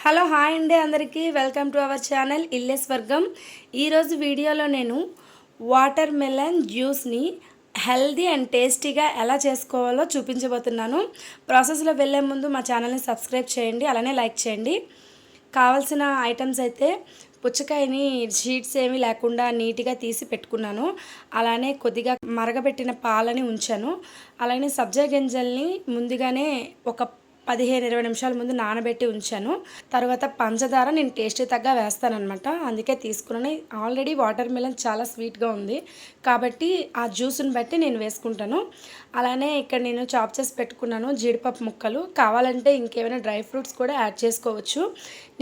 Hello hi అండి అందరికీ welcome to our channel ఇల్లే స్వర్గం. ఈరోజు వీడియోలో నేను వాటర్ మెలన్ జ్యూస్ని హెల్దీ అండ్ టేస్టీగా ఎలా చేసుకోవాలో చూపించబోతున్నాను. ప్రాసెస్లో వెళ్ళే ముందు మా ఛానల్ని సబ్స్క్రైబ్ చేయండి, అలానే లైక్ చేయండి. కావాల్సిన ఐటమ్స్ అయితే పుచ్చకాయని షీట్స్ ఏమీ లేకుండా నీట్గా తీసి పెట్టుకున్నాను. అలానే కొద్దిగా మరగబెట్టిన పాలని ఉంచాను. అలానే సబ్జా గింజల్ని ముందుగానే ఒక 15-20 నిమిషాల ముందు నానబెట్టి ఉంచాను. తర్వాత పంచదార నేను టేస్ట్ తగ్గ వేస్తానన్నమాట, అందుకే తీసుకున్నాను. ఆల్రెడీ వాటర్ మిలన్ చాలా స్వీట్గా ఉంది కాబట్టి ఆ జ్యూస్ని బట్టి నేను వేసుకుంటాను. అలానే ఇక్కడ నేను చాప్ చేసి పెట్టుకున్నాను జీడిపప్పు ముక్కలు. కావాలంటే ఇంకేమైనా డ్రై ఫ్రూట్స్ కూడా యాడ్ చేసుకోవచ్చు.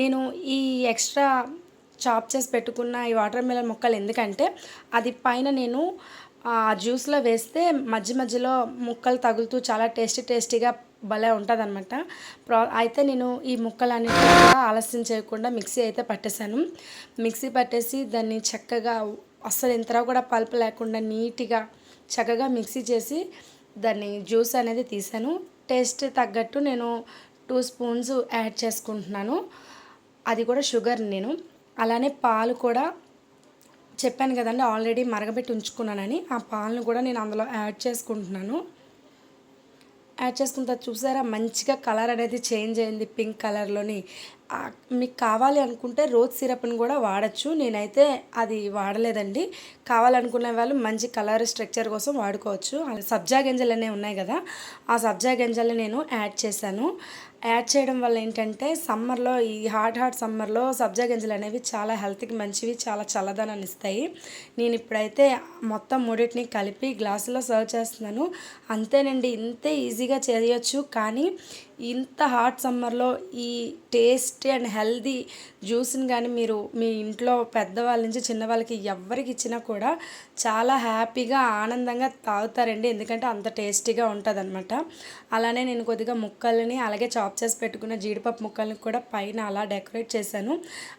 నేను ఈ ఎక్స్ట్రా చాప్ చేసి పెట్టుకున్న ఈ వాటర్ మిలన్ ముక్కలు ఎందుకంటే అది పైన నేను జ్యూస్లో వేస్తే మధ్య మధ్యలో ముక్కలు తగులుతూ చాలా టేస్టీగా భలే ఉంటుంది అనమాట. అయితే నేను ఈ ముక్కలన్నిటి కూడా ఆలస్యం చేయకుండా మిక్సీ అయితే పట్టేశాను. మిక్సీ పట్టేసి దాన్ని చక్కగా అస్సలు ఇంతలో కూడా పల్పు లేకుండా నీట్గా చక్కగా మిక్సీ చేసి దాన్ని జ్యూస్ అనేది తీసాను. టేస్ట్ తగ్గట్టు నేను 2 స్పూన్స్ యాడ్ చేసుకుంటున్నాను, అది కూడా షుగర్. నేను అలానే పాలు కూడా చెప్పాను కదండి ఆల్రెడీ మరగబెట్టి ఉంచుకున్నానని, ఆ పాలను కూడా నేను అందులో యాడ్ చేసుకుంటున్నాను. యాడ్ చేసుకున్న తర్వాత చూసారా మంచిగా కలర్ అనేది చేంజ్ అయింది, పింక్ కలర్లోని. మీకు కావాలి అనుకుంటే రోజ్ సిరప్ని కూడా వాడచ్చు. నేనైతే అది వాడలేదండి. కావాలనుకునే వాళ్ళు మంచి కలర్ స్ట్రక్చర్ కోసం వాడుకోవచ్చు. సబ్జా గింజలు అనేవి ఉన్నాయి కదా, ఆ సబ్జా గింజలు నేను యాడ్ చేశాను. యాడ్ చేయడం వల్ల ఏంటంటే సమ్మర్లో, ఈ హాట్ సమ్మర్లో సబ్జా గింజలు అనేవి చాలా హెల్త్కి మంచివి, చాలా చల్లదనాన్ని ఇస్తాయి. నేను ఇప్పుడైతే మొత్తం మూడింటిని కలిపి గ్లాసులో సర్వ్ చేస్తున్నాను. అంతేనండి, ఇంతే ఈజీగా చేయొచ్చు. కానీ ఇంత హాట్ సమ్మర్లో ఈ టేస్టీ అండ్ హెల్దీ జ్యూస్ని కానీ మీరు మీ ఇంట్లో పెద్దవాళ్ళ నుంచి చిన్నవాళ్ళకి ఎవరికి ఇచ్చినా కూడా చాలా హ్యాపీగా ఆనందంగా తాగుతారండి, ఎందుకంటే అంత టేస్టీగా ఉంటుంది అనమాట. అలానే నేను కొద్దిగా ముక్కల్ని అలాగే చాప్ చేసి పెట్టుకున్న జీడిపప్పు ముక్కల్ని కూడా పైన అలా డెకరేట్ చేశాను.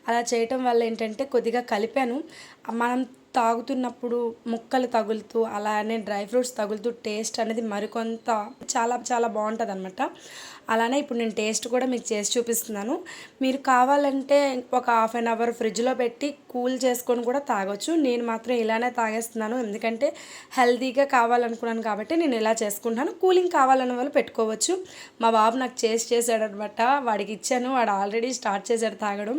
అలా చేయటం వల్ల ఏంటంటే కొద్దిగా కలిపాను. మనం తాగుతున్నప్పుడు ముక్కలు తగులుతూ అలానే డ్రై ఫ్రూట్స్ తగులుతూ టేస్ట్ అనేది మరికొంత చాలా బాగుంటుంది అనమాట. అలానే ఇప్పుడు నేను టేస్ట్ కూడా మీకు చేసి చూపిస్తున్నాను. మీరు కావాలంటే ఒక హాఫ్ అన్ అవర్ ఫ్రిడ్జ్లో పెట్టి కూల్ చేసుకొని కూడా తాగొచ్చు. నేను మాత్రం ఇలానే తాగేస్తున్నాను, ఎందుకంటే హెల్తీగా కావాలనుకున్నాను కాబట్టి నేను ఇలా చేసుకుంటాను. కూలింగ్ కావాలన్న వాళ్ళు పెట్టుకోవచ్చు. మా బాబు నాకు చేసాడు అనమాట, వాడికి ఇచ్చాను. వాడు ఆల్రెడీ స్టార్ట్ చేశాడు తాగడం.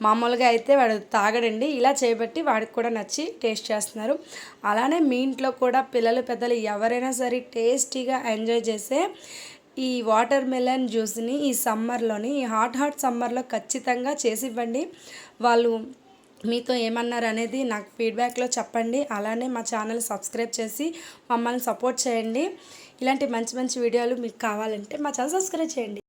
మామూలుగా అయితే వాడు తాగడండి, ఇలా చేయబట్టి వాడికి కూడా నచ్చి టేస్ట్ చేస్తున్నారు. అలానే మీ ఇంట్లో కూడా పిల్లలు పెద్దలు ఎవరైనా సరే టేస్టీగా ఎంజాయ్ చేసే ఈ వాటర్ మెలన్ జ్యూస్ని ఈ సమ్మర్లోని, ఈ హాట్ సమ్మర్లో ఖచ్చితంగా చేసి ఇవ్వండి. వాళ్ళు మీతో ఏమన్నారు అనేది నాకు ఫీడ్బ్యాక్లో చెప్పండి. అలానే మా ఛానల్ సబ్స్క్రైబ్ చేసి మమ్మల్ని సపోర్ట్ చేయండి. ఇలాంటి మంచి వీడియోలు మీకు కావాలంటే మా ఛానల్ సబ్స్క్రైబ్ చేయండి.